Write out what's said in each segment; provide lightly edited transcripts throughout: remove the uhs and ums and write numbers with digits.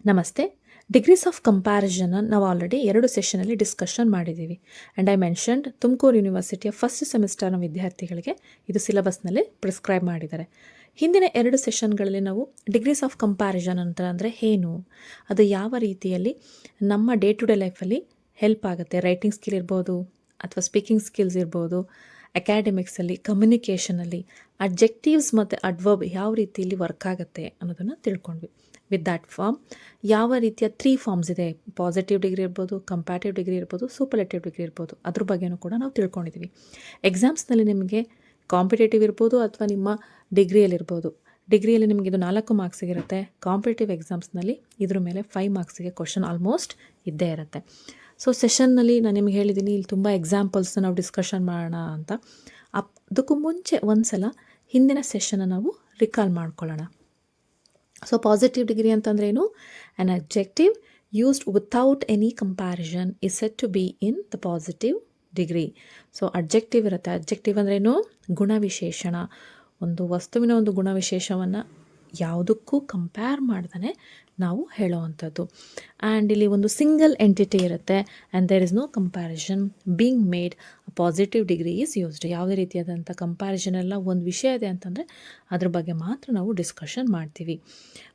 ನಮಸ್ತೆ. Degrees of comparison ನಾವು already 2 ಸೆಷನಲ್ಲಿ ಡಿಸ್ಕಷನ್ ಮಾಡಿದ್ದೀವಿ. ಆ್ಯಂಡ್ ಐ ಮೆನ್ಷನ್ಡ್ ತುಮಕೂರು ಯೂನಿವರ್ಸಿಟಿಯ ಫಸ್ಟ್ ಸೆಮಿಸ್ಟರ್ನ ವಿದ್ಯಾರ್ಥಿಗಳಿಗೆ ಇದು ಸಿಲೆಬಸ್ನಲ್ಲಿ ಪ್ರಿಸ್ಕ್ರೈಬ್ ಮಾಡಿದ್ದಾರೆ. ಹಿಂದಿನ 2 ಸೆಷನ್ಗಳಲ್ಲಿ ನಾವು ಡಿಗ್ರೀಸ್ ಆಫ್ ಕಂಪ್ಯಾರಿಸನ್ ಅಂದರೆ ಏನು, ಅದು ಯಾವ ರೀತಿಯಲ್ಲಿ ನಮ್ಮ ಡೇ ಟು ಡೇ ಲೈಫಲ್ಲಿ ಹೆಲ್ಪ್ ಆಗುತ್ತೆ, ರೈಟಿಂಗ್ ಸ್ಕಿಲ್ ಇರ್ಬೋದು ಅಥವಾ ಸ್ಪೀಕಿಂಗ್ ಸ್ಕಿಲ್ಸ್ ಇರ್ಬೋದು, ಅಕಾಡೆಮಿಕ್ಸಲ್ಲಿ, ಕಮ್ಯುನಿಕೇಷನಲ್ಲಿ, ಅಡ್ಜೆಕ್ಟಿವ್ಸ್ ಮತ್ತು ಅಡ್ವರ್ಬ್ ಯಾವ ರೀತಿಯಲ್ಲಿ ವರ್ಕ್ ಆಗುತ್ತೆ ಅನ್ನೋದನ್ನು ತಿಳ್ಕೊಂಡ್ವಿ. ವಿತ್ ದ್ಯಾಟ್ ಫಾರ್ಮ್ ಯಾವ ರೀತಿಯ 3 ಫಾರ್ಮ್ಸ್ ಇದೆ, ಪಾಸಿಟಿವ್ ಡಿಗ್ರಿ ಇರ್ಬೋದು, ಕಂಪ್ಯಾಟಿವ್ ಡಿಗ್ರಿ ಇರ್ಬೋದು, ಸೂಪರ್ಲೇಟಿವ್ ಡಿಗ್ರಿ ಇರ್ಬೋದು, ಅದ್ರ ಬಗ್ಗೆನೂ ಕೂಡ ನಾವು ತಿಳ್ಕೊಂಡಿದ್ದೀವಿ. ಎಕ್ಸಾಮ್ಸ್ನಲ್ಲಿ ನಿಮಗೆ ಕಾಂಪಿಟೇಟಿವ್ ಇರ್ಬೋದು ಅಥವಾ ನಿಮ್ಮ ಡಿಗ್ರಿಯಲ್ಲಿರ್ಬೋದು. ಡಿಗ್ರಿಯಲ್ಲಿ ನಿಮಗೆ ಇದು 4 ಮಾರ್ಕ್ಸಿಗಿರುತ್ತೆ. ಕಾಂಪಿಟೇಟಿವ್ ಎಕ್ಸಾಮ್ಸ್ನಲ್ಲಿ ಇದ್ರ ಮೇಲೆ 5 ಮಾರ್ಕ್ಸಿಗೆ ಕ್ವಶನ್ ಆಲ್ಮೋಸ್ಟ್ ಇದ್ದೇ ಇರುತ್ತೆ. ಸೊ ಸೆಷನ್ನಲ್ಲಿ ನಾನು ನಿಮ್ಗೆ ಹೇಳಿದ್ದೀನಿ, ಇಲ್ಲಿ ತುಂಬ ಎಕ್ಸಾಂಪಲ್ಸ್ನ ನಾವು ಡಿಸ್ಕಷನ್ ಮಾಡೋಣ ಅಂತ. ಅದಕ್ಕೂ ಮುಂಚೆ ಒಂದು ಸಲ ಹಿಂದಿನ ಸೆಷನ್ನ ನಾವು ರಿಕಾಲ್ ಮಾಡ್ಕೊಳ್ಳೋಣ. ಸೊ ಪಾಸಿಟಿವ್ ಡಿಗ್ರಿ ಅಂತಂದ್ರೆ ಏನು? An objective used without any comparison is set to be in the positive degree. So objective ಇರುತ್ತೆ. ಅಬ್ಜೆಕ್ಟಿವ್ ಅಂದ್ರೇನು? ಗುಣವಿಶೇಷಣ. ಒಂದು ವಸ್ತುವಿನ ಒಂದು ಗುಣವಿಶೇಷವನ್ನು ಯಾವುದಕ್ಕೂ ಕಂಪೇರ್ ಮಾಡ್ದೇ ನಾವು ಹೇಳೋವಂಥದ್ದು. ಆ್ಯಂಡ್ ಇಲ್ಲಿ ಒಂದು ಸಿಂಗಲ್ ಎಂಟಿಟಿ ಇರುತ್ತೆ and there is no comparison being made. Positive degree is used. ಯಾವುದೇ ರೀತಿಯಾದಂಥ ಕಂಪ್ಯಾರಿಸನ್ ಎಲ್ಲ ಒಂದು ವಿಷಯ ಇದೆ ಅಂತಂದರೆ ಅದ್ರ ಬಗ್ಗೆ ಮಾತ್ರ ನಾವು ಡಿಸ್ಕಷನ್ ಮಾಡ್ತೀವಿ.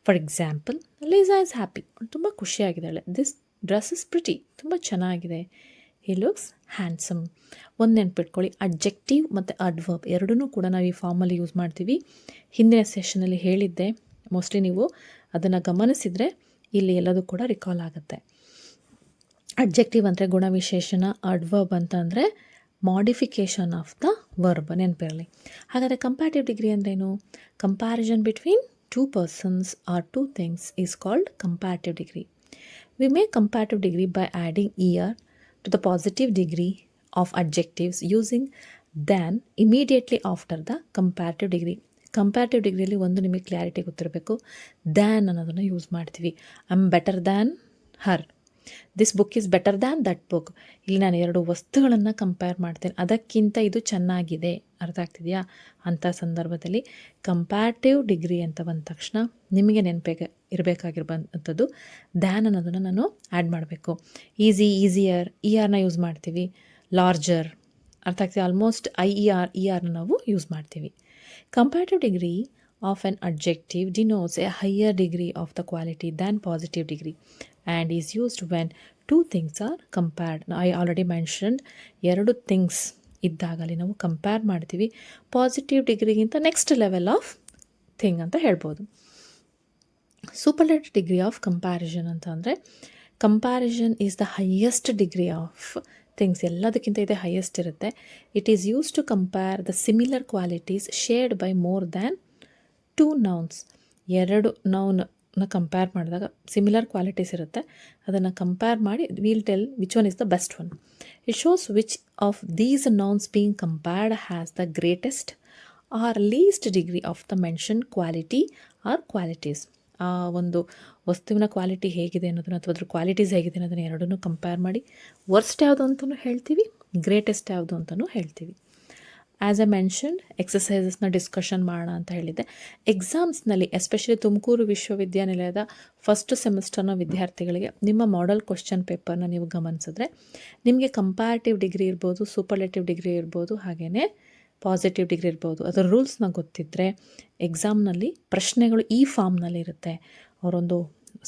For example, Lisa is happy, ತುಂಬ ಖುಷಿಯಾಗಿದ್ದಾಳೆ. ದಿಸ್ ಡ್ರೆಸ್ ಇಸ್ ಪ್ರಿಟಿ, ತುಂಬ ಚೆನ್ನಾಗಿದೆ. He looks handsome. ಒಂದು ನೆನ್ಪಿಟ್ಕೊಳ್ಳಿ, ಅಡ್ಜೆಕ್ಟಿವ್ ಮತ್ತು ಅಡ್ವರ್ಬ್ ಎರಡನ್ನೂ ಕೂಡ ನಾವು ಈ ಫಾರ್ಮಲ್ಲಿ ಯೂಸ್ ಮಾಡ್ತೀವಿ. ಹಿಂದಿನ ಸೆಷನಲ್ಲಿ ಹೇಳಿದ್ದೆ, ಮೋಸ್ಟ್ಲಿ ನೀವು ಅದನ್ನು ಗಮನಿಸಿದರೆ ಇಲ್ಲಿ ಎಲ್ಲದೂ ಕೂಡ ರಿಕಾಲ್ ಆಗುತ್ತೆ. ಅಡ್ಜೆಕ್ಟಿವ್ ಅಂದರೆ ಗುಣವಿಶೇಷಣ, ಅಡ್ವರ್ಬ್ ಅಂತ ಅಂದರೆ ಮಾಡಿಫಿಕೇಷನ್ ಆಫ್ ದ ವರ್ಬ್, ನೆನಪಿರಲಿ. ಹಾಗಾದರೆ ಕಂಪ್ಯಾಟಿವ್ ಡಿಗ್ರಿ ಅಂದ್ರೇನು? Comparison between 2 persons or 2 things is called comparative degree. We make comparative degree by adding er to the positive degree of adjectives using than immediately after the comparative degree. Comparative ಡಿಗ್ರಿಯಲ್ಲಿ ಒಂದು ನಿಮಗೆ clarity ಗೊತ್ತಿರಬೇಕು, than ಅನ್ನೋದನ್ನು use ಮಾಡ್ತೀವಿ. I am better than Har, this book is better than that book. ಇಲ್ಲಿ ನಾನು 2 ವಸ್ತುಗಳನ್ನು compare ಮಾಡ್ತೇನೆ, ಅದಕ್ಕಿಂತ ಇದು ಚೆನ್ನಾಗಿದೆ. ಅರ್ಥ ಆಗ್ತಿದೆಯಾ? ಅಂಥ ಸಂದರ್ಭದಲ್ಲಿ ಕಂಪ್ಯಾರಿಟಿವ್ ಡಿಗ್ರಿ ಅಂತ ಬಂದ ತಕ್ಷಣ ನಿಮಗೆ ಇರಬೇಕಾಗಿರುವಂಥದ್ದು ದ್ಯಾನ್ ಅನ್ನೋದನ್ನು ನಾನು ಆ್ಯಡ್ ಮಾಡಬೇಕು. ಈಸಿಯರ್, ಇಆರ್ನ ಯೂಸ್ ಮಾಡ್ತೀವಿ. ಲಾರ್ಜರ್, ಅರ್ಥ ಆಗ್ತಿದೆ? ಆಲ್ಮೋಸ್ಟ್ ಇಆರ್ನ ನಾವು ಯೂಸ್ ಮಾಡ್ತೀವಿ. Comparative degree of an adjective denotes a higher degree of the quality than positive degree and is used when 2 things are compared. I already mentioned 2 things ಇದ್ದಾಗಲಿ ನಾವು compare ಮಾಡ್ತೀವಿ. Positive ಡಿಗ್ರಿಗಿಂತ next level of thing ಅಂತ ಹೇಳ್ಬೋದು. Superlative degree of comparison ಅಂತ ಅಂದರೆ comparison is the highest degree of things. ಎಲ್ಲದಕ್ಕಿಂತ ಇದೆ ಹೈಯೆಸ್ಟ್ ಇರುತ್ತೆ. It is use to compare the similar qualities shared by more than 2 nouns. 2 ನೌನ್ನ ಕಂಪೇರ್ ಮಾಡಿದಾಗ ಸಿಮಿಲರ್ ಕ್ವಾಲಿಟೀಸ್ ಇರುತ್ತೆ, ಅದನ್ನು ಕಂಪೇರ್ ಮಾಡಿ will tell which one is the best one. It shows which of these nouns being compared has the greatest or least degree of the mention quality or qualities. ಆ ಒಂದು ವಸ್ತುವಿನ quality ಹೇಗಿದೆ ಅನ್ನೋದನ್ನು ಅಥವಾ ಅದ್ರ ಕ್ವಾಲಿಟೀಸ್ ಹೇಗಿದೆ ಅನ್ನೋದನ್ನು ಎರಡನ್ನೂ ಕಂಪೇರ್ ಮಾಡಿ ವರ್ಸ್ಟ್ ಯಾವುದು ಅಂತಲೂ ಹೇಳ್ತೀವಿ, ಗ್ರೇಟೆಸ್ಟ್ ಯಾವುದು ಅಂತಲೂ ಹೇಳ್ತೀವಿ. ಆ್ಯಸ್ ಎ ಮೆನ್ಷನ್ಡ್ ಎಕ್ಸಸೈಸಸ್ನ ಡಿಸ್ಕಷನ್ ಮಾಡೋಣ ಅಂತ ಹೇಳಿದ್ದೆ. ಎಕ್ಸಾಮ್ಸ್ನಲ್ಲಿ ಎಸ್ಪೆಷಲಿ ತುಮಕೂರು ವಿಶ್ವವಿದ್ಯಾನಿಲಯದ ಫಸ್ಟ್ ಸೆಮಿಸ್ಟರ್ನ ವಿದ್ಯಾರ್ಥಿಗಳಿಗೆ ನಿಮ್ಮ ಮಾಡೆಲ್ ಕ್ವಶನ್ ಪೇಪರ್ನ ನೀವು ಗಮನಿಸಿದ್ರೆ ನಿಮಗೆ ಕಂಪ್ಯಾರಿಟಿವ್ ಡಿಗ್ರಿ ಇರ್ಬೋದು, ಸೂಪರ್ಲೇಟಿವ್ ಡಿಗ್ರಿ ಇರ್ಬೋದು, ಹಾಗೆಯೇ ಪಾಸಿಟಿವ್ ಡಿಗ್ರಿ ಇರ್ಬೋದು, ಅದರ ರೂಲ್ಸ್ನ ಗೊತ್ತಿದ್ದರೆ ಎಕ್ಸಾಮ್ನಲ್ಲಿ ಪ್ರಶ್ನೆಗಳು ಈ ಫಾರ್ಮ್ನಲ್ಲಿ ಇರುತ್ತೆ. ಅವರೊಂದು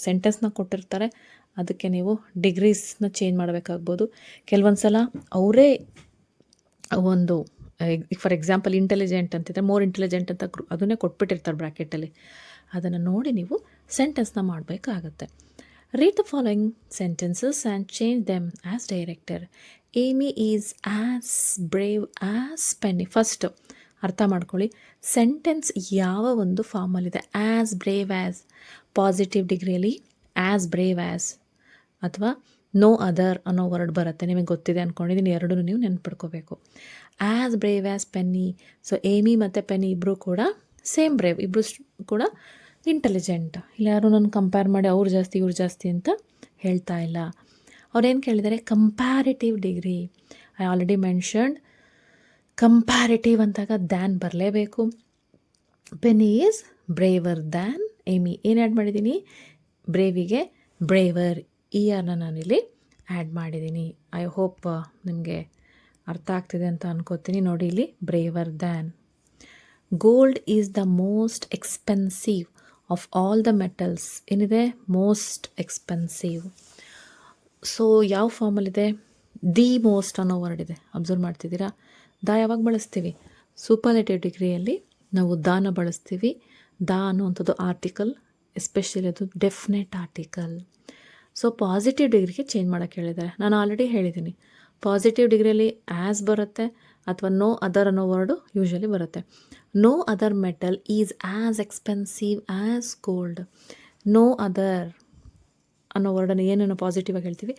ಸೆಂಟೆನ್ಸ್ನ ಕೊಟ್ಟಿರ್ತಾರೆ, ಅದಕ್ಕೆ ನೀವು ಡಿಗ್ರೀಸ್ನ ಚೇಂಜ್ ಮಾಡಬೇಕಾಗ್ಬೋದು. ಕೆಲವೊಂದು ಸಲ ಅವರೇ ಒಂದು ಫಾರ್ ಎಕ್ಸಾಂಪಲ್ ಇಂಟೆಲಿಜೆಂಟ್ ಅಂತಿದ್ರೆ ಮೋರ್ ಇಂಟೆಲಿಜೆಂಟ್ ಅಂತ ಅದನ್ನೇ ಕೊಟ್ಬಿಟ್ಟಿರ್ತಾರೆ ಬ್ರ್ಯಾಕೆಟಲ್ಲಿ. ಅದನ್ನು ನೋಡಿ ನೀವು ಸೆಂಟೆನ್ಸ್ನ ಮಾಡಬೇಕಾಗತ್ತೆ. Read the following sentences and change them as directed. Amy is as brave as Penny. First ಅರ್ಥ ಮಾಡ್ಕೊಳ್ಳಿ, ಸೆಂಟೆನ್ಸ್ ಯಾವ ಒಂದು ಫಾರ್ಮಲ್ಲಿದೆ. ಆ್ಯಸ್ ಬ್ರೇವ್ ಆ್ಯಸ್ ಪಾಸಿಟಿವ್ ಡಿಗ್ರಿಯಲ್ಲಿ ಆ್ಯಸ್ ಬ್ರೇವ್ ಆ್ಯಸ್ ಅಥವಾ ನೋ ಅದರ್ ಅನ್ನೋ ವರ್ಡ್ ಬರುತ್ತೆ. ನಿಮಗೆ ಗೊತ್ತಿದೆ ಅಂದ್ಕೊಂಡಿದ್ದೀನಿ, ಎರಡೂ ನೀವು ನೆನ್ಪಿಡ್ಕೋಬೇಕು. As brave as Penny. So Amy ಮತ್ತು ಪೆನ್ನಿ ಇಬ್ಬರು ಕೂಡ ಸೇಮ್ ಬ್ರೇವ್, ಇಬ್ಬರು ಕೂಡ ಇಂಟೆಲಿಜೆಂಟ್. ಇಲ್ಲ ಯಾರು ನಾನು ಕಂಪೇರ್ ಮಾಡಿ ಅವ್ರು ಜಾಸ್ತಿ ಇವ್ರು ಜಾಸ್ತಿ ಅಂತ ಹೇಳ್ತಾ ಇಲ್ಲ. ಅವ್ರೇನು ಕೇಳಿದ್ದಾರೆ? Comparative degree. I already mentioned comparative ಅಂತಾಗ ದ್ಯಾನ್ ಬರಲೇಬೇಕು. Penny is braver than Amy. ಏನು ಆ್ಯಡ್ ಮಾಡಿದ್ದೀನಿ? ಬ್ರೇವಿಗೆ ಬ್ರೇವರ್ ಇಯರ್ನ ನಾನಿಲ್ಲಿ ಆ್ಯಡ್ ಮಾಡಿದ್ದೀನಿ. ಐ ಹೋಪ್ ನಿಮಗೆ ಅರ್ಥ ಆಗ್ತಿದೆ ಅಂತ ಅನ್ಕೋತೀನಿ. ನೋಡಿ ಇಲ್ಲಿ braver than. Gold is the most expensive of all the metals. ಏನಿದೆ? Most expensive. ಸೊ ಯಾವ ಫಾರ್ಮಲ್ಲಿದೆ? ದಿ ಮೋಸ್ಟ್ ಅನ್ನೋ ವರ್ಡ್ ಇದೆ. ಅಬ್ಸರ್ವ್ ಮಾಡ್ತಿದ್ದೀರಾ? ದ ಯಾವಾಗ ಬಳಸ್ತೀವಿ? ಸೂಪರ್ಲೇಟಿವ್ ಡಿಗ್ರಿಯಲ್ಲಿ ನಾವು ದಾನ ಬಳಸ್ತೀವಿ. ದ ಅನ್ನುವಂಥದ್ದು ಆರ್ಟಿಕಲ್, ಎಸ್ಪೆಷಲಿ ಅದು ಡೆಫಿನೆಟ್ ಆರ್ಟಿಕಲ್. ಸೊ ಪಾಸಿಟಿವ್ ಡಿಗ್ರಿಗೆ ಚೇಂಜ್ ಮಾಡೋಕ್ಕೆ ಹೇಳಿದ್ದಾರೆ. ನಾನು ಆಲ್ರೆಡಿ ಹೇಳಿದ್ದೀನಿ, ಪಾಸಿಟಿವ್ ಡಿಗ್ರಿಯಲ್ಲಿ ಆ್ಯಸ್ ಬರುತ್ತೆ ಅಥವಾ ನೋ ಅದರ್ ಅನ್ನೋ ವರ್ಡು ಯೂಶ್ವಲಿ ಬರುತ್ತೆ. No other metal is as expensive as gold. ನೋ ಅದರ್ ಅನ್ನೋ ವರ್ಡನ್ನು ಏನನ್ನು ಪಾಸಿಟಿವ್ ಆಗಿ ಹೇಳ್ತೀವಿ?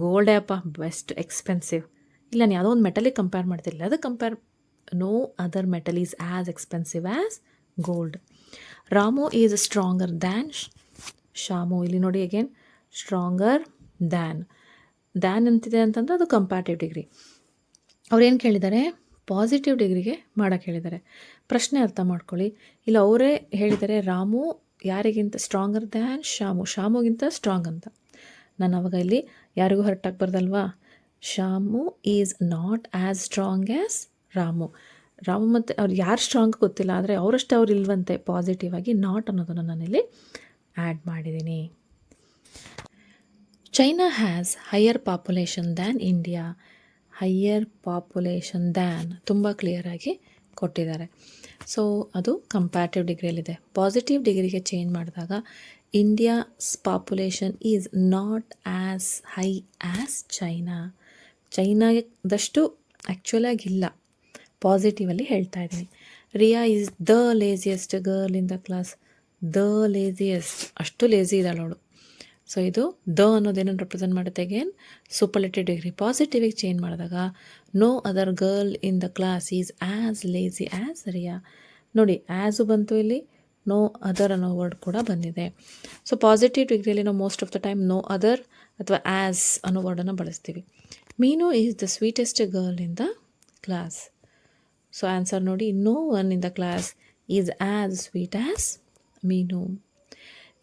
ಗೋಲ್ಡೇ ಅಪ್ಪ ಬೆಸ್ಟ್ ಎಕ್ಸ್ಪೆನ್ಸಿವ್. ಇಲ್ಲ, ನೀವು ಯಾವುದೋ ಒಂದು ಮೆಟಲಿಗೆ ಕಂಪೇರ್ ಮಾಡ್ತಿರಲಿಲ್ಲ, ಅದು compare. No other metal is as expensive as gold. Ramu is stronger than Shamu. ಇಲ್ಲಿ ನೋಡಿ ಅಗೇನ್, ಸ್ಟ್ರಾಂಗರ್ ದ್ಯಾನ್ ಅಂತಿದೆ ಅಂತಂದರೆ ಅದು ಕಂಪ್ಯಾರಿಟಿವ್ ಡಿಗ್ರಿ. ಅವ್ರೇನು ಕೇಳಿದ್ದಾರೆ? ಪಾಸಿಟಿವ್ ಡಿಗ್ರಿಗೆ ಮಾಡೋಕ್ಕೆ ಹೇಳಿದ್ದಾರೆ. ಪ್ರಶ್ನೆ ಅರ್ಥ ಮಾಡ್ಕೊಳ್ಳಿ. ಇಲ್ಲ, ಅವರೇ ಹೇಳಿದ್ದಾರೆ ರಾಮು ಯಾರಿಗಿಂತ ಸ್ಟ್ರಾಂಗರ್ ದ್ಯಾನ್ ಶಾಮುಗಿಂತ ಸ್ಟ್ರಾಂಗ್ ಅಂತ. ನಾನು ಅವಾಗ ಇಲ್ಲಿ ಯಾರಿಗೂ ಹರ್ಟ್ ಆಗಬಾರ್ದಲ್ವಾ? Shamu is not as strong as Ramu ಮತ್ತು ಅವ್ರು ಯಾರು ಸ್ಟ್ರಾಂಗ್ ಗೊತ್ತಿಲ್ಲ, ಆದರೆ ಅವರಷ್ಟೇ ಅವ್ರು ಇಲ್ವಂತೆ. ಪಾಸಿಟಿವ್ ಆಗಿ ನಾಟ್ ಅನ್ನೋದನ್ನು ನಾನಿಲ್ಲಿ ಆ್ಯಡ್ ಮಾಡಿದ್ದೀನಿ. China has higher population than India. Higher population than ತುಂಬ ಕ್ಲಿಯರಾಗಿ ಕೊಟ್ಟಿದ್ದಾರೆ. ಸೊ ಅದು ಕಂಪ್ಯಾರಿಟಿವ್ ಡಿಗ್ರಿಯಲ್ಲಿದೆ. ಪಾಸಿಟಿವ್ ಡಿಗ್ರಿಗೆ ಚೇಂಜ್ ಮಾಡಿದಾಗ India's population is not as high as ಚೈನಾದಷ್ಟು ಆ್ಯಕ್ಚುಲಾಗಿ ಇಲ್ಲ. ಪಾಸಿಟಿವಲ್ಲಿ ಹೇಳ್ತಾ ಇದ್ದೀನಿ. Riya is the laziest girl in the class. The laziest, ಅಷ್ಟು ಲೇಸಿ ಇದ್ದಾಳೆ ಅವಳು. ಸೊ ಇದು ದ ಅನ್ನೋದೇನನ್ನು ರೆಪ್ರೆಸೆಂಟ್ ಮಾಡುತ್ತೆ? Again superlative degree. ಪಾಸಿಟಿವಿಗೆ ಚೇಂಜ್ ಮಾಡಿದಾಗ no other girl in the class is as lazy as ರಿಯಾ. ನೋಡಿ, ಆ್ಯಸು ಬಂತು, ಇಲ್ಲಿ ನೋ ಅದರ್ ಅನ್ನೋ ವರ್ಡ್ ಕೂಡ ಬಂದಿದೆ. ಸೊ ಪಾಸಿಟಿವ್ ಡಿಗ್ರಿಯಲ್ಲಿ ನಾವು most of the time no other ಅಥವಾ ಆ್ಯಸ್ ಅನ್ನೋ ವರ್ಡನ್ನು ಬಳಸ್ತೀವಿ. Meenu is the sweetest girl in the class. So answer ನೋಡಿ, no one in the class is as sweet as Meenu.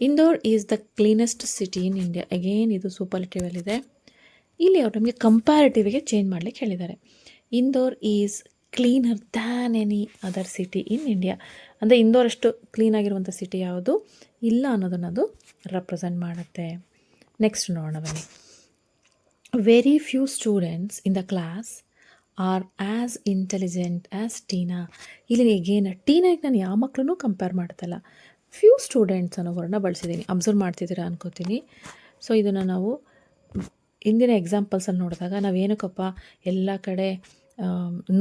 Indore is the cleanest city in India. Again ಇದು ಸೂಪರ್ಲೇಟಿವಲ್ಲಿದೆ. ಇಲ್ಲಿ ಅವ್ರು ನಮಗೆ ಕಂಪ್ಯಾರಿಟಿವ್ಗೆ ಚೇಂಜ್ ಮಾಡಲಿಕ್ಕೆ ಹೇಳಿದ್ದಾರೆ. Indore is cleaner than any other city in India. ಅಂದರೆ ಇಂದೋರ್ ಅಷ್ಟು ಕ್ಲೀನಾಗಿರುವಂಥ ಸಿಟಿ ಯಾವುದು ಇಲ್ಲ ಅನ್ನೋದನ್ನು ಅದು ರೆಪ್ರೆಸೆಂಟ್ ಮಾಡುತ್ತೆ. ನೆಕ್ಸ್ಟ್ ನೋಡೋಣ ಬನ್ನಿ. Very few students in the class are as intelligent as Tina. ಇಲ್ಲಿ ಅಗೇನ್ ಟೀನಾಗೆ ನಾನು ಯಾವ ಮಕ್ಕಳನ್ನೂ ಕಂಪೇರ್ ಮಾಡ್ತಲ್ಲ, ಫ್ಯೂ ಸ್ಟೂಡೆಂಟ್ಸ್ ಅನ್ನೋ ವರ್ಡನ್ನ ಬಳಸಿದ್ದೀನಿ. ಅಬ್ಸರ್ವ್ ಮಾಡ್ತಿದ್ದೀರಾ ಅನ್ಕೋತೀನಿ. ಸೊ ಇದನ್ನು ನಾವು ಇಂದಿನ ಎಕ್ಸಾಂಪಲ್ಸಲ್ಲಿ ನೋಡಿದಾಗ ನಾವೇನಕ್ಕಪ್ಪ ಎಲ್ಲ ಕಡೆ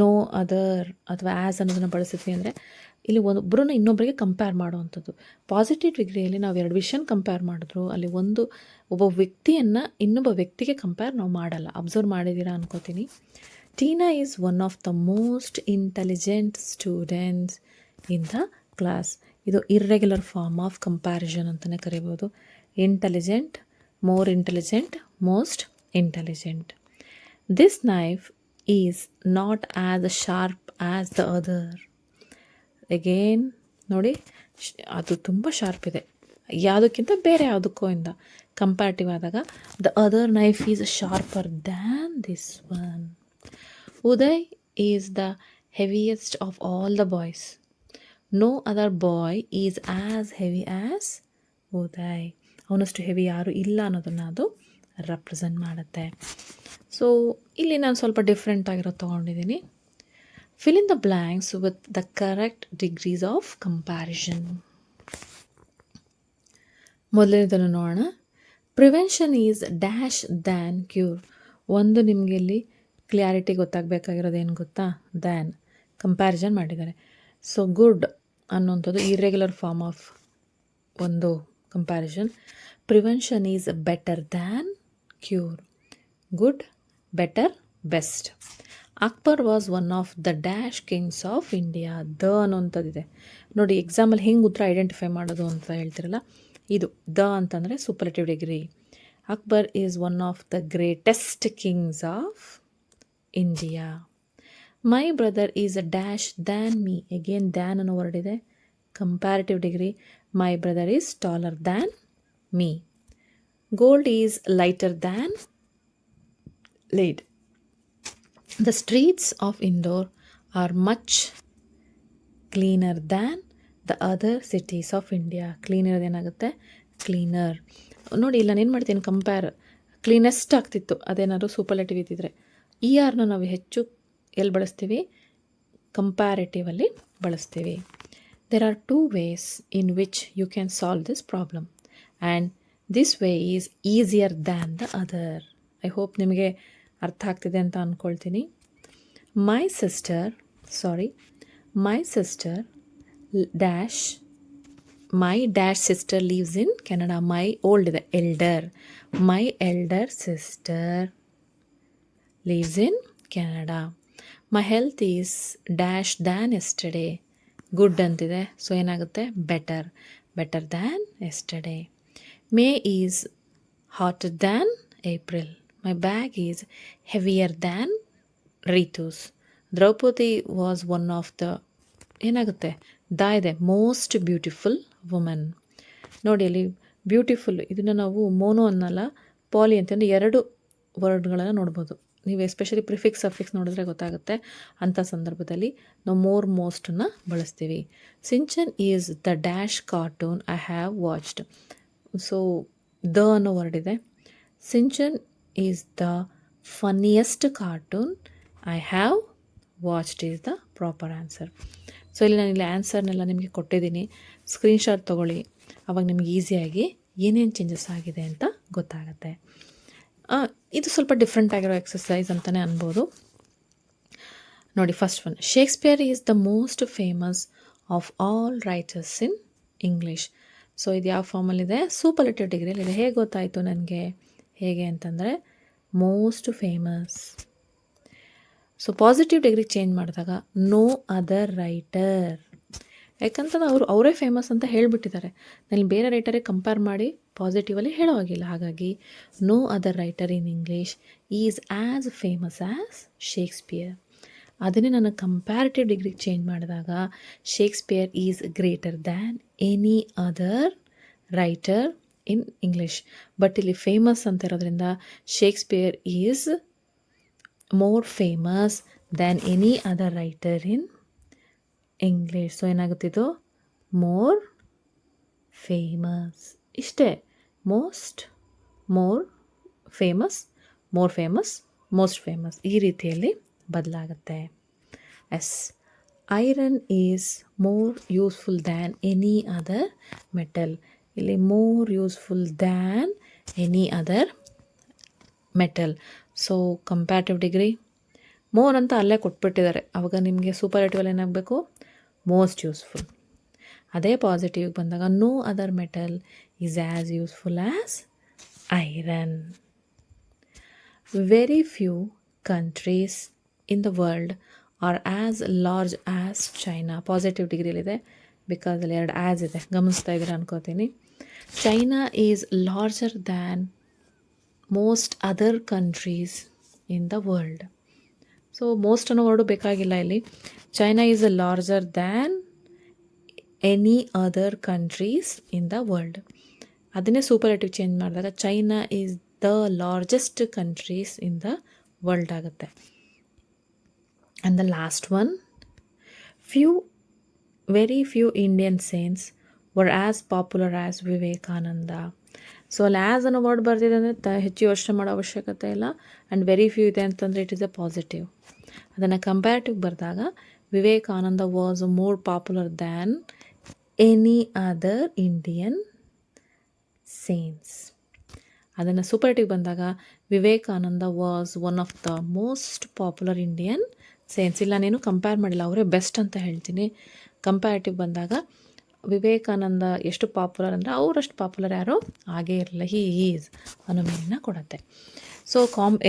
ನೋ ಅದರ್ ಅಥವಾ ಆ್ಯಸ್ ಅನ್ನೋದನ್ನು ಬಳಸಿದ್ವಿ ಅಂದರೆ ಇಲ್ಲಿ ಒಬ್ಬರನ್ನ ಇನ್ನೊಬ್ಬರಿಗೆ ಕಂಪೇರ್ ಮಾಡುವಂಥದ್ದು. ಪಾಸಿಟಿವ್ ಡಿಗ್ರಿಯಲ್ಲಿ ನಾವು ಎರಡು ವಿಷಯನ ಕಂಪೇರ್ ಮಾಡಿದ್ರು, ಅಲ್ಲಿ ಒಬ್ಬ ವ್ಯಕ್ತಿಯನ್ನು ಇನ್ನೊಬ್ಬ ವ್ಯಕ್ತಿಗೆ ಕಂಪೇರ್ ನಾವು ಮಾಡಲ್ಲ. ಅಬ್ಸರ್ವ್ ಮಾಡಿದ್ದೀರಾ ಅನ್ಕೋತೀನಿ. Tina is one of the most intelligent students in the class. ಇದು ಇರ್ರೆಗ್ಯುಲರ್ ಫಾರ್ಮ್ ಆಫ್ ಕಂಪ್ಯಾರಿಸನ್ ಅಂತಲೇ ಕರಿಬೋದು. Intelligent, more intelligent, most intelligent. This knife is not as sharp as the other. Again ನೋಡಿ, ಅದು ತುಂಬ ಶಾರ್ಪ್ ಇದೆ ಯಾವುದಕ್ಕಿಂತ ಬೇರೆ ಯಾವುದಕ್ಕೋ ಇಂದ ಕಂಪ್ಯಾರಿಟಿವ್ ಆದಾಗ. The other knife is sharper than this one. Uday is the heaviest of all the boys. No other boy is as heavy as Uday. ಅವನಷ್ಟು heavy ಯಾರು ಇಲ್ಲ ಅನ್ನೋದನ್ನು ಅದು ರೆಪ್ರೆಸೆಂಟ್ ಮಾಡುತ್ತೆ. ಸೊ ಇಲ್ಲಿ ನಾನು ಸ್ವಲ್ಪ ಡಿಫ್ರೆಂಟ್ ಆಗಿರೋದು ತೊಗೊಂಡಿದ್ದೀನಿ. Fill in the blanks with the correct degrees of comparison. ಮೊದಲನೇದನ್ನು ನೋಡೋಣ. Prevention is dash than cure. ಒಂದು ನಿಮಗೆ ಇಲ್ಲಿ ಕ್ಲಿಯಾರಿಟಿ ಗೊತ್ತಾಗಬೇಕಾಗಿರೋದು ಏನು ಗೊತ್ತಾ? ದ್ಯಾನ್ ಕಂಪ್ಯಾರಿಸನ್ ಮಾಡಿದ್ದಾರೆ. ಸೊ ಗುಡ್ ಅನ್ನೋಂಥದ್ದು ಇರ್ರೆಗ್ಯುಲರ್ ಫಾರ್ಮ್ ಆಫ್ ಒಂದು comparison. Prevention is better than cure. Good, better, best. Akbar was one of the dash kings of India. The ಅನ್ನೋಂಥದ್ದಿದೆ ನೋಡಿ. ಎಕ್ಸಾಮಲ್ಲಿ ಹೆಂಗೆ ಉತ್ತರ ಐಡೆಂಟಿಫೈ ಮಾಡೋದು ಅಂತ ಹೇಳ್ತಿರಲ್ಲ, ಇದು ದ ಅಂತಂದರೆ superlative degree. Akbar is one of the greatest Kings of India. My brother is a dash than me. Again than ಅನ್ನೋ ವರ್ಡ್ ಇದೆ, comparative degree. My brother is taller than me. Gold is lighter than lead. The streets of Indore are much cleaner than the other cities of India. Cleaner ಏನಾಗುತ್ತೆ, cleaner. ನೋಡಿ, ಇಲ್ಲ ನಾನು ಏನು ಮಾಡ್ತೀನಿ, compare. Cleanest ಆಗ್ತಿತ್ತು ಅದೇನಾದ್ರು superlative ಇದ್ದಿದ್ರೆ. E ಆರ್ನ ನಾವು ಹೆಚ್ಚು ಎಲ್ಲಿ ಬಳಸ್ತೀವಿ, ಕಂಪ್ಯಾರಿಟಿವಲ್ಲಿ ಬಳಸ್ತೀವಿ. There are two ways in which you can solve this problem, and this way is easier than the other. I hope ನಿಮಗೆ ಅರ್ಥ ಆಗ್ತಿದೆ ಅಂತ ಅಂದ್ಕೊಳ್ತೀನಿ. My sister dash my dash sister lives in Canada. My old ಇದೆ, elder. My elder sister lives in Canada. My health is dash than yesterday. Good ಅಂತಿದೆ, so ಏನಾಗುತ್ತೆ, better than yesterday. May is hotter than April. My bag is heavier than Reetu's. Draupadi was one of the, ಏನಾಗುತ್ತೆ, ಇದೆ, most beautiful woman. ನೋಡಿ ಅಲ್ಲಿ beautiful, ಇದನ್ನು ನಾವು mono ಅನ್ನಲ್ಲ, ಪಾಲಿ ಅಂತಂದರೆ ಎರಡು ವರ್ಡ್ಗಳನ್ನು ನೋಡ್ಬೋದು. ನೀವು ಎಸ್ಪೆಷಲಿ ಪ್ರಿಫಿಕ್ಸ್ ಸಫಿಕ್ಸ್ ನೋಡಿದ್ರೆ ಗೊತ್ತಾಗುತ್ತೆ. ಅಂಥ ಸಂದರ್ಭದಲ್ಲಿ ನಾವು ಮೋಸ್ಟನ್ನು ಬಳಸ್ತೀವಿ. Shinchan is the dash cartoon I have watched. So the ಅನ್ನೋ ವರ್ಡ್ ಇದೆ. Shinchan is the funniest cartoon I have watched is the proper answer. So ಇಲ್ಲಿ ನಾನು ಇಲ್ಲಿ ಆನ್ಸರ್ನೆಲ್ಲ ನಿಮಗೆ ಕೊಟ್ಟಿದ್ದೀನಿ, ಸ್ಕ್ರೀನ್ಶಾಟ್ ತೊಗೊಳ್ಳಿ. ಆವಾಗ ನಿಮಗೆ ಈಸಿಯಾಗಿ ಏನೇನು ಚೇಂಜಸ್ ಆಗಿದೆ ಅಂತ ಗೊತ್ತಾಗುತ್ತೆ. ಇದು ಸ್ವಲ್ಪ ಡಿಫ್ರೆಂಟ್ ಆಗಿರೋ ಎಕ್ಸಸೈಸ್ ಅಂತಲೇ ಅನ್ಬೋದು. ನೋಡಿ, first one, Shakespeare is the most famous of all writers in English. So ಇದು ಯಾವ ಫಾರ್ಮಲ್ಲಿದೆ, ಸೂಪರ್ಲೇಟಿವ್ ಡಿಗ್ರಿಯಲ್ಲಿದೆ. ಹೇಗೆ ಗೊತ್ತಾಯಿತು ನನಗೆ, ಹೇಗೆ ಅಂತಂದರೆ ಮೋಸ್ಟ್ ಫೇಮಸ್. ಸೊ ಪಾಸಿಟಿವ್ ಡಿಗ್ರಿಗೆ ಚೇಂಜ್ ಮಾಡಿದಾಗ ನೋ ಅದರ್ ರೈಟರ್, ಯಾಕಂತಂದ್ರೆ ಅವರೇ ಫೇಮಸ್ ಅಂತ ಹೇಳಿಬಿಟ್ಟಿದ್ದಾರೆ. ನಾನು ಬೇರೆ ರೈಟರೇ ಕಂಪೇರ್ ಮಾಡಿ ಪಾಸಿಟಿವಲ್ಲಿ ಹೇಳೋ ಹಾಗಿಲ್ಲ. ಹಾಗಾಗಿ no other writer in English is as famous as Shakespeare. ಅದನ್ನೇ ನಾನು ಕಂಪ್ಯಾರಿಟಿವ್ ಡಿಗ್ರಿಗೆ ಚೇಂಜ್ ಮಾಡಿದಾಗ Shakespeare is greater than any other writer in English. But ಇಲ್ಲಿ ಫೇಮಸ್ ಅಂತ ಇರೋದ್ರಿಂದ Shakespeare is more famous than any other writer in English. So ಏನಾಗುತ್ತಿದ್ದು, more famous. ಇಷ್ಟೇ, more famous, most famous, ಈ ರೀತಿಯಲ್ಲಿ ಬದಲಾಗುತ್ತೆ. Yes, iron is more useful than any other metal. ಇಲ್ಲಿ more useful than any other metal. So comparative degree more ಅಂತ ಅಲ್ಲೇ ಕೊಟ್ಬಿಟ್ಟಿದ್ದಾರೆ. ಆವಾಗ ನಿಮಗೆ ಸೂಪರ್ಲೇಟಿವಲ್ಲಿ ಏನಾಗಬೇಕು, ಮೋಸ್ಟ್ ಯೂಸ್ಫುಲ್. ಅದೇ ಪಾಸಿಟಿವ್ ಬಂದಾಗ no other metal is as useful as iron. Very few countries in the world are as large as China. Positive ಡಿಗ್ರಿಯಲ್ಲಿದೆ, ಬಿಕಾಸ್ ಅಲ್ಲಿ ಎರಡು ಆ್ಯಸ್ ಇದೆ, ಗಮನಿಸ್ತಾ ಇದ್ದೀರಾ ಅನ್ಕೋತೀನಿ. China is larger than most other countries in the world. So most ಅನ್ನೋ word ಬೇಕಾಗಿಲ್ಲ ಇಲ್ಲಿ. China is a larger than any other countries in the world. ಅದನ್ನೇ ಸೂಪರ್ಲೇಟಿವ್ ಚೇಂಜ್ ಮಾಡಿದಾಗ China is the largest countries in the world ಆಗುತ್ತೆ. And the last one, very few Indian saints were as popular as Vivekananda. So ಅಲ್ಲಿ as ಅನ್ನೋ word ಬರ್ತಿದೆ ಅಂದರೆ ಹೆಚ್ಚು ಯೋಚನೆ ಮಾಡೋ ಅವಶ್ಯಕತೆ ಇಲ್ಲ. ಆ್ಯಂಡ್ ವೆರಿ ಫ್ಯೂ ಇದೆ ಅಂತಂದರೆ ಇಟ್ ಈಸ್ ಎ ಪಾಸಿಟಿವ್. ಅದನ್ನು ಕಂಪ್ಯಾರಿಟಿವ್ ಬರೆದಾಗ Vivekananda was more popular than any other Indian saints. ಅದನ್ನು ಸೂಪರ್ಲೇಟಿವ್ ಬಂದಾಗ Vivekananda was one of the most popular Indian saints. ಇಲ್ಲ ನೀನು ಕಂಪೇರ್ ಮಾಡಿಲ್ಲ, ಅವರೇ ಬೆಸ್ಟ್ ಅಂತ ಹೇಳ್ತೀನಿ. ಕಂಪ್ಯಾರಿಟಿವ್ ಬಂದಾಗ ವಿವೇಕಾನಂದ ಎಷ್ಟು ಪಾಪ್ಯುಲರ್ ಅಂದರೆ ಅವರಷ್ಟು ಪಾಪ್ಯುಲರ್ ಯಾರೋ ಆಗೇ ಇರಲಿಲ್ಲ, ಹಿ ಈಸ್ ಅನ್ನೋ ಮೇಲನ್ನ ಕೊಡುತ್ತೆ. ಸೊ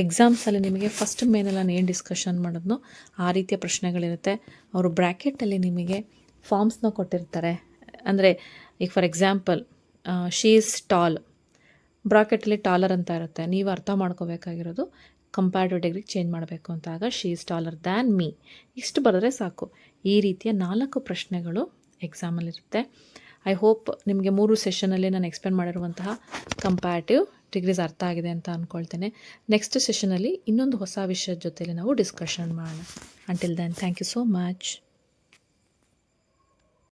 ಎಕ್ಸಾಮ್ಸಲ್ಲಿ ನಿಮಗೆ ಫಸ್ಟ್ ಮೇನೆಲ್ಲ ನಾನು ಏನು ಡಿಸ್ಕಷನ್ ಮಾಡೋದನ್ನೋ ಆ ರೀತಿಯ ಪ್ರಶ್ನೆಗಳಿರುತ್ತೆ. ಅವರು ಬ್ರ್ಯಾಕೆಟಲ್ಲಿ ನಿಮಗೆ ಫಾರ್ಮ್ಸ್ನ ಕೊಟ್ಟಿರ್ತಾರೆ. ಅಂದರೆ ಈಗ for example she is tall, ಬ್ರಾಕೆಟಲ್ಲಿ ಟಾಲರ್ ಅಂತ ಇರುತ್ತೆ. ನೀವು ಅರ್ಥ ಮಾಡ್ಕೋಬೇಕಾಗಿರೋದು ಕಂಪ್ಯಾರಿಟಿವ್ ಡಿಗ್ರಿಗೆ ಚೇಂಜ್ ಮಾಡಬೇಕು ಅಂತಾಗ she is taller than me, ಇಷ್ಟು ಬರೆದ್ರೆ ಸಾಕು. ಈ ರೀತಿಯ 4 ಪ್ರಶ್ನೆಗಳು ಎಕ್ಸಾಮಲ್ಲಿರುತ್ತೆ. ಐ ಹೋಪ್ ನಿಮಗೆ 3 ಸೆಷನಲ್ಲಿ ನಾನು ಎಕ್ಸ್ಪ್ಲೇನ್ ಮಾಡಿರುವಂತಹ ಕಂಪ್ಯಾರಿಟಿವ್ ಡಿಗ್ರೀಸ್ ಅರ್ಥ ಆಗಿದೆ ಅಂತ ಅಂದ್ಕೊಳ್ತೇನೆ. ನೆಕ್ಸ್ಟ್ ಸೆಷನಲ್ಲಿ ಇನ್ನೊಂದು ಹೊಸ ವಿಷಯದ ಜೊತೆಲಿ ನಾವು ಡಿಸ್ಕಷನ್ ಮಾಡೋಣ. Until then thank you so much.